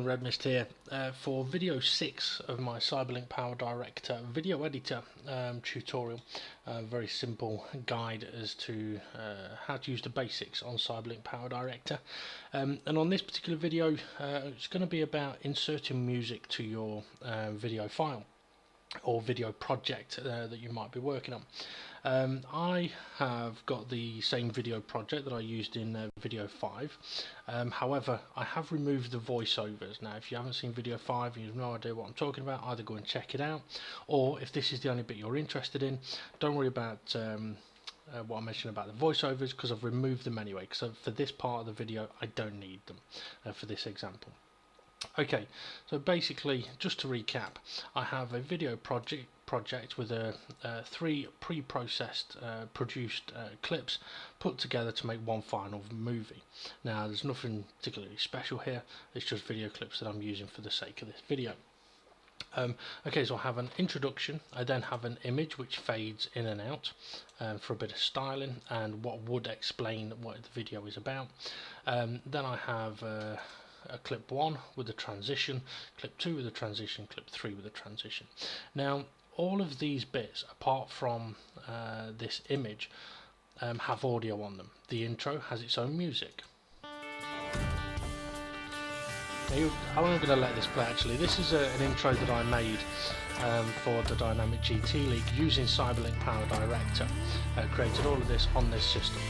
Red Mist here for video 6 of my Cyberlink Powerdirector video editor tutorial. Very simple guide as to how to use the basics on Cyberlink Powerdirector. And on this particular video it's going to be about inserting music to your video file or video project that you might be working on. I have got the same video project that I used in video 5, however I have removed the voiceovers. Now if you haven't seen video 5 and you have no idea what I'm talking about, either go and check it out, or if this is the only bit you're interested in, don't worry about what I mentioned about the voiceovers, because I've removed them anyway, because for this part of the video I don't need them for this example. Okay, so basically, just to recap, I have a video project with 3 pre-processed produced clips put together to make one final movie. Now there's nothing particularly special here, it's just video clips that I'm using for the sake of this video. Okay, so I have an introduction, I then have an image which fades in and out for a bit of styling and what would explain what the video is about. Then I have a clip 1 with a transition, clip 2 with a transition, clip 3 with a transition. Now all of these bits apart from this image have audio on them. The intro has its own music. Now, I'm going to let this play actually. This is an intro that I made for the Dynamic GT League using Cyberlink Powerdirector. Created all of this on this system.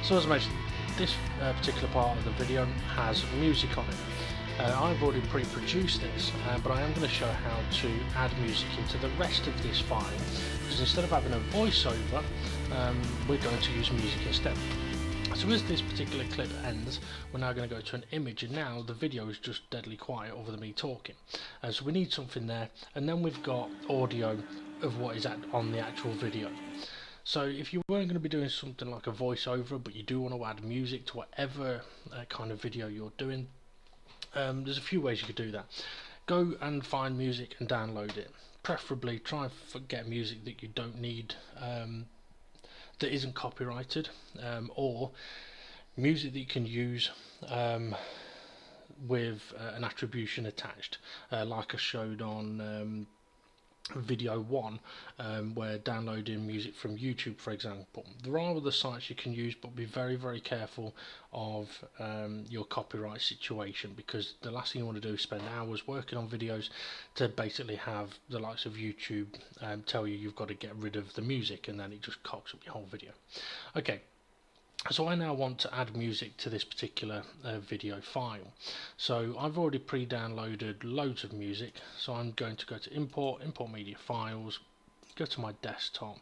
So as I mentioned, this particular part of the video has music on it. I've already pre-produced this, but I am going to show how to add music into the rest of this file, because instead of having a voiceover, we're going to use music instead. So as this particular clip ends, we're now going to go to an image, and now the video is just deadly quiet other than me talking. So we need something there, and then we've got audio of what is on the actual video. So if you weren't going to be doing something like a voiceover, but you do want to add music to whatever kind of video you're doing, there's a few ways you could do that. Go and find music and download it. Preferably try and get music that you don't need, that isn't copyrighted, or music that you can use with an attribution attached, like I showed on video 1, where downloading music from YouTube, for example. There are other sites you can use, but be very careful of your copyright situation, because the last thing you want to do is spend hours working on videos to basically have the likes of YouTube tell you you've got to get rid of the music, and then it just cocks up your whole video. Okay, so I now want to add music to this particular video file. So I've already pre-downloaded loads of music, so I'm going to go to import media files, go to my desktop,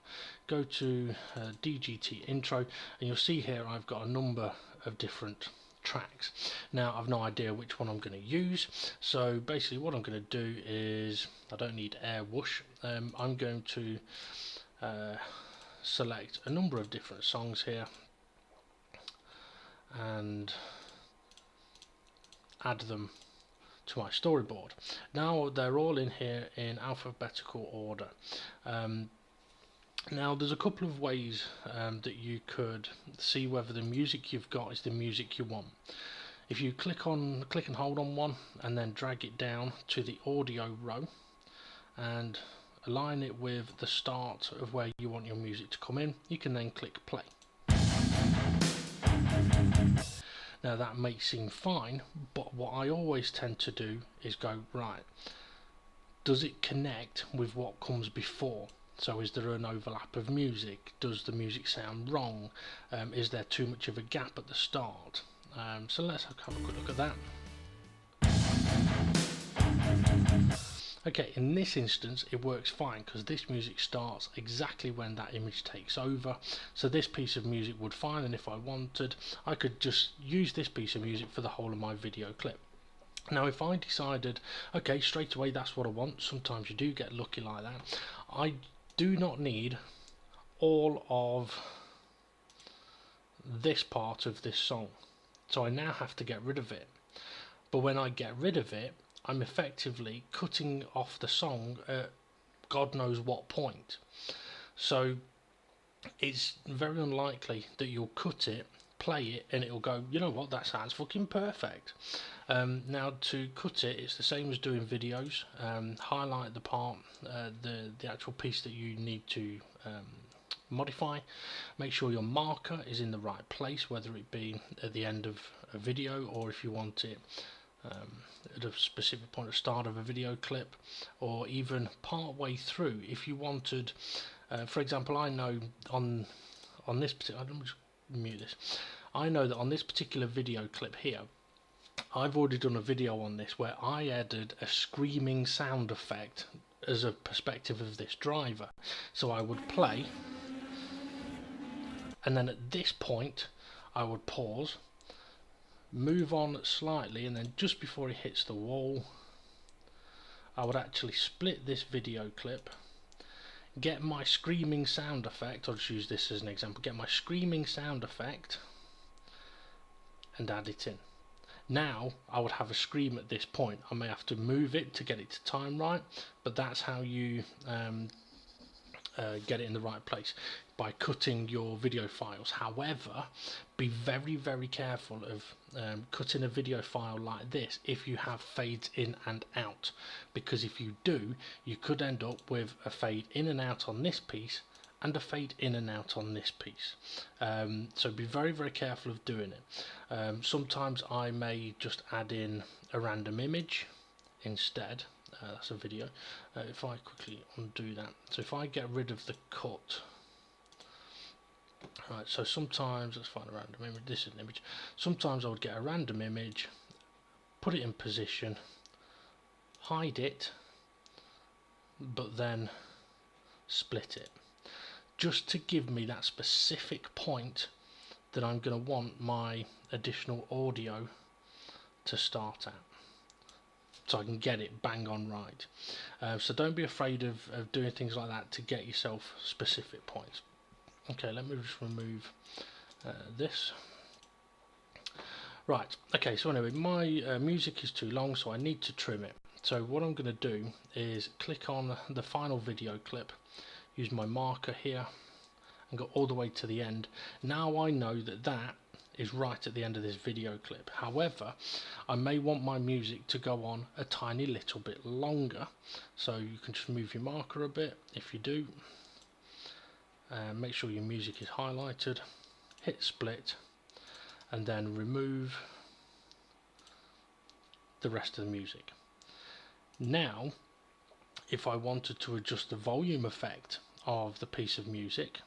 go to DGT intro, and you'll see here I've got a number of different tracks. Now I've no idea which one I'm going to use, so basically what I'm going to do is, I don't need air whoosh, I'm going to select a number of different songs here and add them to my storyboard. Now they're all in here in alphabetical order. Now there's a couple of ways that you could see whether the music you've got is the music you want. If you click and hold on one and then drag it down to the audio row and align it with the start of where you want your music to come in, you can then click play. Now that may seem fine, but what I always tend to do is go, right, does it connect with what comes before? So is there an overlap of music? Does the music sound wrong? Is there too much of a gap at the start? So let's have a quick look at that. Okay, in this instance it works fine because this music starts exactly when that image takes over, so this piece of music would fine, and if I wanted I could just use this piece of music for the whole of my video clip. Now if I decided, okay, straight away that's what I want, sometimes you do get lucky like that, I do not need all of this part of this song, so I now have to get rid of it. But when I get rid of it, I'm effectively cutting off the song at God knows what point. So it's very unlikely that you'll cut it play it and it'll go, you know what, that sounds fucking perfect. Now to cut it, it's the same as doing videos. Highlight the part, the actual piece that you need to modify. Make sure your marker is in the right place, whether it be at the end of a video or if you want it at a specific point at the start of a video clip, or even part way through if you wanted. For example, I know on this particular, let me just mute this. I know that on this particular video clip here, I've already done a video on this where I added a screaming sound effect as a perspective of this driver. So I would play, and then at this point I would pause, move on slightly, and then just before it hits the wall I would actually split this video clip, get my screaming sound effect, I'll just use this as an example, get my screaming sound effect and add it in. Now I would have a scream at this point. I may have to move it to get it to time right, but that's how you get it in the right place, by cutting your video files. However, be very, very careful of cutting a video file like this if you have fades in and out, because if you do, you could end up with a fade in and out on this piece and a fade in and out on this piece. So be very, very careful of doing it. Sometimes I may just add in a random image instead. That's a video. If I quickly undo that, so if I get rid of the cut, right, so sometimes, let's find a random image, this is an image, sometimes I would get a random image, put it in position, hide it, but then split it, just to give me that specific point that I'm going to want my additional audio to start at, so I can get it bang on right. So don't be afraid of doing things like that to get yourself specific points. Okay, let me just remove this. Right, okay, so anyway, my music is too long, so I need to trim it. So what I'm going to do is click on the final video clip, use my marker here, and go all the way to the end. Now I know that that is right at the end of this video clip. However, I may want my music to go on a tiny little bit longer, so you can just move your marker a bit. If you do, make sure your music is highlighted, hit split, and then remove the rest of the music. Now if I wanted to adjust the volume effect of the piece of music,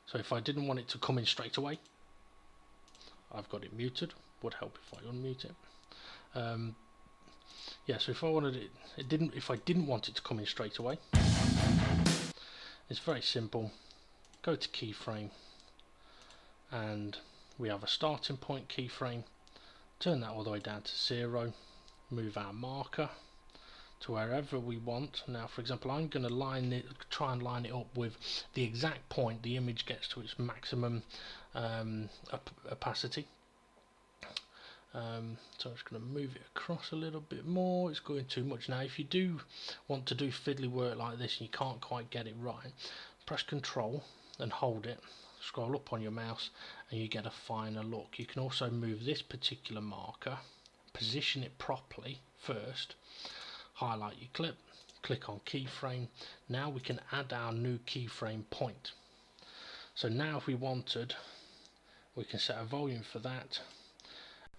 so if I didn't want it to come in straight away, I've got it muted. Would help if I unmute it. Yeah, so if I wanted it, if I didn't want it to come in straight away, it's very simple. Go to Keyframe, and we have a starting point keyframe. Turn that all the way down to 0. Move our marker to wherever we want. Now, for example, I'm going to try and line it up with the exact point the image gets to its maximum opacity. So I'm just going to move it across a little bit more. It's going too much. Now if you do want to do fiddly work like this and you can't quite get it right, press Control and hold it, scroll up on your mouse, and you get a finer look. You can also move this particular marker, position it properly first, highlight your clip, click on Keyframe. Now we can add our new keyframe point. So now if we wanted, we can set a volume for that,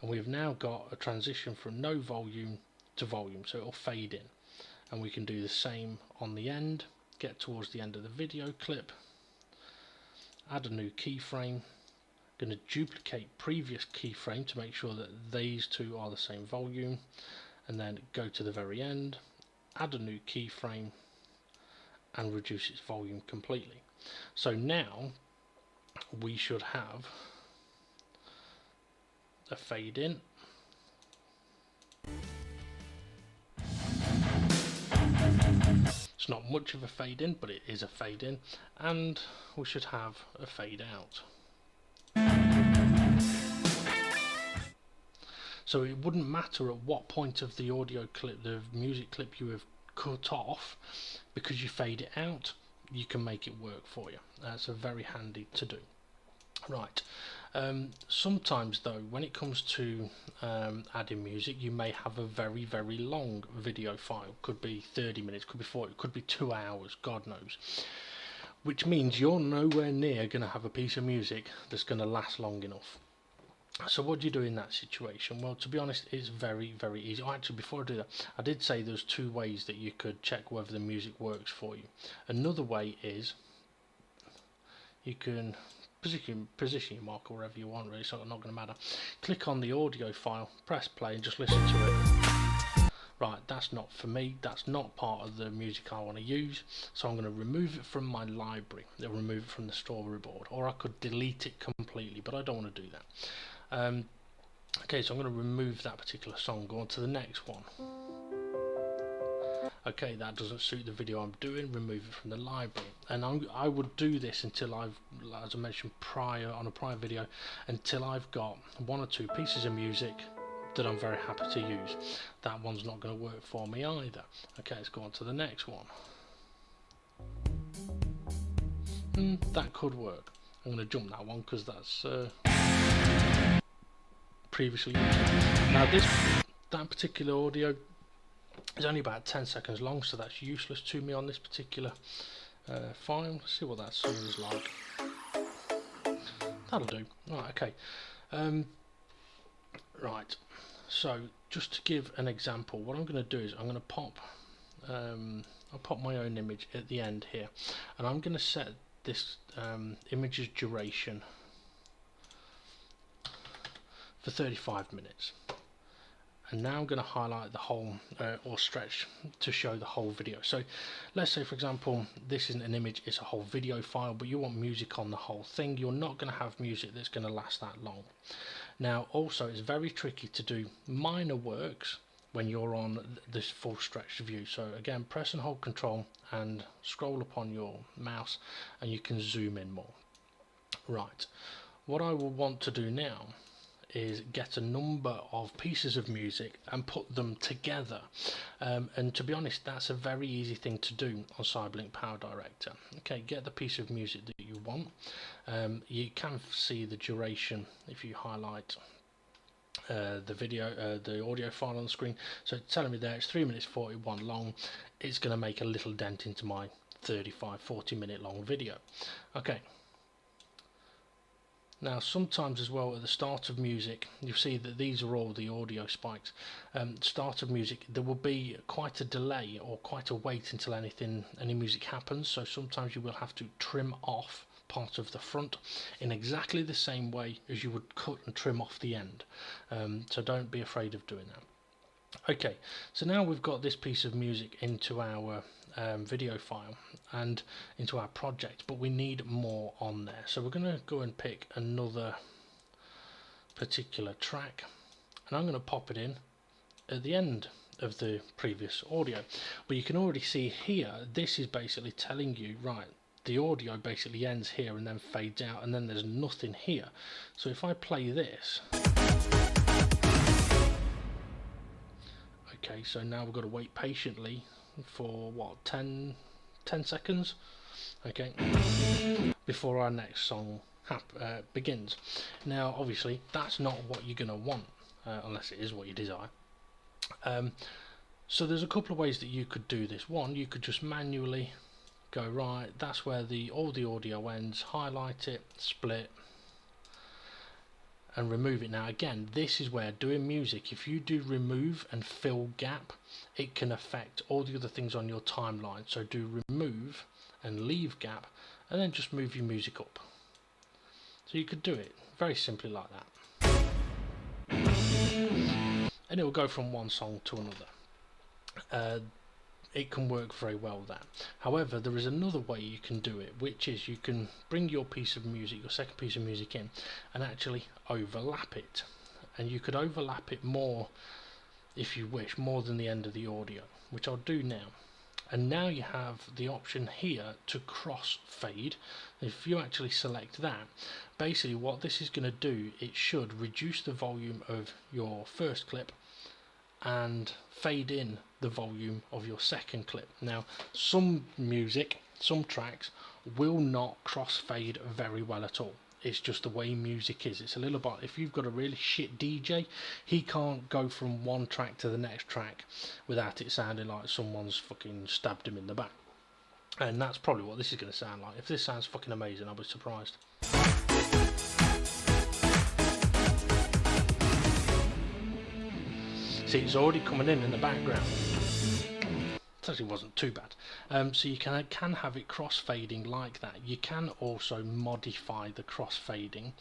and we've now got a transition from no volume to volume, so it'll fade in. And we can do the same on the end, get towards the end of the video clip, add a new keyframe, going to duplicate previous keyframe to make sure that these two are the same volume, and then go to the very end, add a new keyframe, and reduce its volume completely. So now we should have a fade in, it's not much of a fade in, but it is a fade in, and we should have a fade out. So it wouldn't matter at what point of the audio clip, the music clip you have cut off, because you fade it out, you can make it work for you. That's very handy to do. Right, Sometimes though, when it comes to adding music, you may have a very long video file. Could be 30 minutes, could be 40, could be 2 hours, God knows. Which means you're nowhere near going to have a piece of music that's going to last long enough. So what do you do in that situation? Well, to be honest, it's very easy. Oh, actually, before I do that, I did say there's 2 ways that you could check whether the music works for you. Another way is you can position your marker wherever you want, really, so it's not going to matter. Click on the audio file, press play, and just listen to it. Right, that's not for me, that's not part of the music I want to use, so I'm going to remove it from my library. It'll remove it from the storyboard, or I could delete it completely, but I don't want to do that. Okay, so I'm going to remove that particular song, go on to the next one. Okay, that doesn't suit the video I'm doing, remove it from the library. And I would do this until I've, as I mentioned on a prior video, until I've got 1 or 2 pieces of music that I'm very happy to use. That one's not going to work for me either. Okay, let's go on to the next one. That could work. I'm going to jump that one because that's previously used. Now that particular audio is only about 10 seconds long, so that's useless to me on this particular file. Let's see what that sounds like. That'll do. Right, okay. Right, so just to give an example, what I'm going to do is I'm going to pop I'll pop my own image at the end here, and I'm going to set this image's duration for 35 minutes. And now I'm going to highlight the whole or stretch to show the whole video. So let's say, for example, this isn't an image, it's a whole video file, but you want music on the whole thing. You're not going to have music that's going to last that long. Now also, it's very tricky to do minor works when you're on this full stretch view. So again, press and hold Control and scroll upon your mouse and you can zoom in more. Right, what I will want to do now is get a number of pieces of music and put them together, and to be honest, that's a very easy thing to do on Cyberlink Powerdirector. Okay, get the piece of music that you want. You can see the duration if you highlight the audio file on the screen. So it's telling me there it's 3 minutes 41 long. It's going to make a little dent into my 35-40 minute long video. Okay. Now sometimes as well at the start of music, you see that these are all the audio spikes. Start of music, there will be quite a delay or quite a wait until any music happens, so sometimes you will have to trim off part of the front in exactly the same way as you would cut and trim off the end. So don't be afraid of doing that. Okay, so now we've got this piece of music into our video file and into our project, but we need more on there, so we're going to go and pick another particular track and I'm going to pop it in at the end of the previous audio. But you can already see here, this is basically telling you, right, the audio basically ends here and then fades out and then there's nothing here. So if I play this, okay, so now we've got to wait patiently for what, 10 seconds, okay, before our next song begins. Now obviously that's not what you're going to want, unless it is what you desire. So there's a couple of ways that you could do this. One, you could just manually go, right, that's where all the audio ends, highlight it, split and remove it. Now again, this is where doing music, if you do remove and fill gap, it can affect all the other things on your timeline. So do remove and leave gap and then just move your music up. So you could do it very simply like that, and it will go from one song to another. It can work very well there. However, there is another way you can do it, which is you can bring your piece of music, your second piece of music in, and actually overlap it. And you could overlap it more, if you wish, more than the end of the audio, which I'll do now. And now you have the option here to crossfade. If you actually select that, basically what this is going to do, it should reduce the volume of your first clip and fade in the volume of your second clip. Now some music, some tracks will not crossfade very well at all. it's just the way music is. It's a little bit, if you've got a really shit DJ, he can't go from one track to the next track without it sounding like someone's fucking stabbed him in the back. And that's probably what this is going to sound like. If this sounds fucking amazing, I'll be surprised. See, it's already coming in the background. It actually wasn't too bad. So you can have it crossfading like that. You can also modify the crossfading,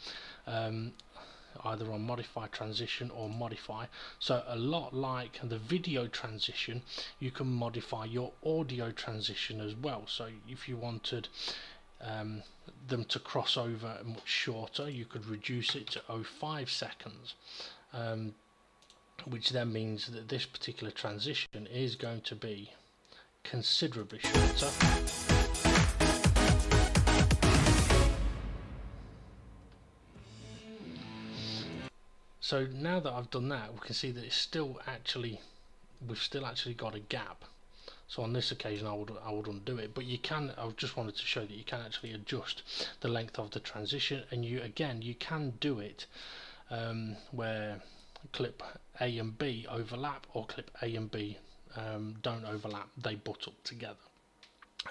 either on modify transition or modify. So a lot like the video transition, you can modify your audio transition as well. So if you wanted them to cross over much shorter, you could reduce it to 0.5 seconds. Which then means that this particular transition is going to be considerably shorter. So now that I've done that, we can see that we've still actually got a gap. So on this occasion I would undo it, but you can, I just wanted to show that you can actually adjust the length of the transition, and you can do it where clip A and B overlap, or clip A and B don't overlap, they butt up together,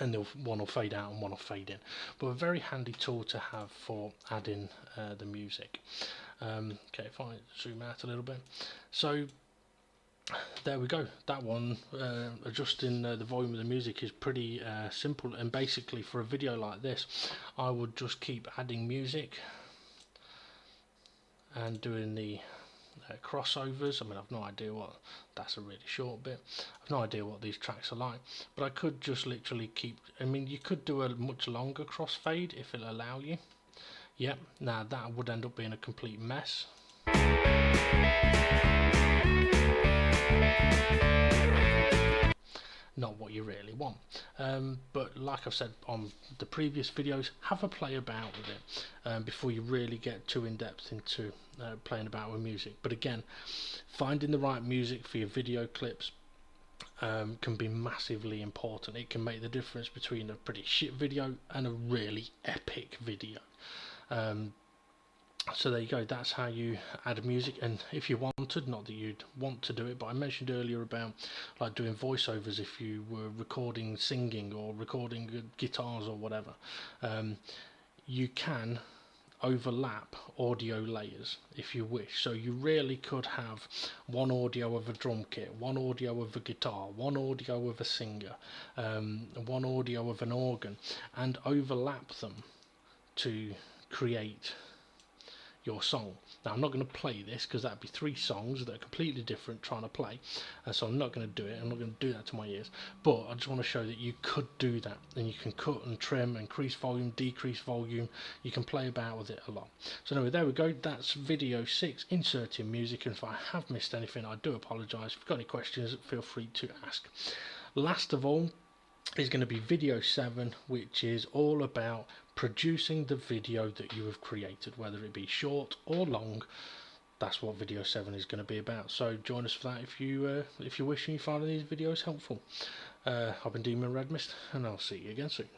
and one will fade out and one will fade in. But a very handy tool to have for adding the music. Okay, if I zoom out a little bit, so there we go. That one, adjusting the volume of the music is pretty simple, and basically for a video like this I would just keep adding music and doing the crossovers. I mean, I've no idea what, that's a really short bit, I've no idea what these tracks are like, but I could just literally keep, I mean, you could do a much longer crossfade if it'll allow you. Yep, now that would end up being a complete mess. Not what you really want, but like I've said on the previous videos, have a play about with it before you really get too in depth into playing about with music. But again, finding the right music for your video clips can be massively important. It can make the difference between a pretty shit video and a really epic video. So there you go, that's how you add music. And if you wanted, not that you'd want to do it, but I mentioned earlier about like doing voiceovers if you were recording singing or recording guitars or whatever, you can overlap audio layers if you wish. So you really could have one audio of a drum kit, one audio of a guitar, one audio of a singer, one audio of an organ, and overlap them to create your song. Now I'm not going to play this because that'd be 3 songs that are completely different trying to play, so I'm not going to do it. I'm not going to do that to my ears, but I just want to show that you could do that, and you can cut and trim, increase volume, decrease volume, you can play about with it a lot. So anyway, there we go, that's video 6, inserting music, and if I have missed anything I do apologise. If you've got any questions, feel free to ask. Last of all is going to be video 7, which is all about producing the video that you have created, whether it be short or long. That's what video 7 is going to be about. So join us for that if you wish and you find these videos helpful. I've been Demon Red Mist, and I'll see you again soon.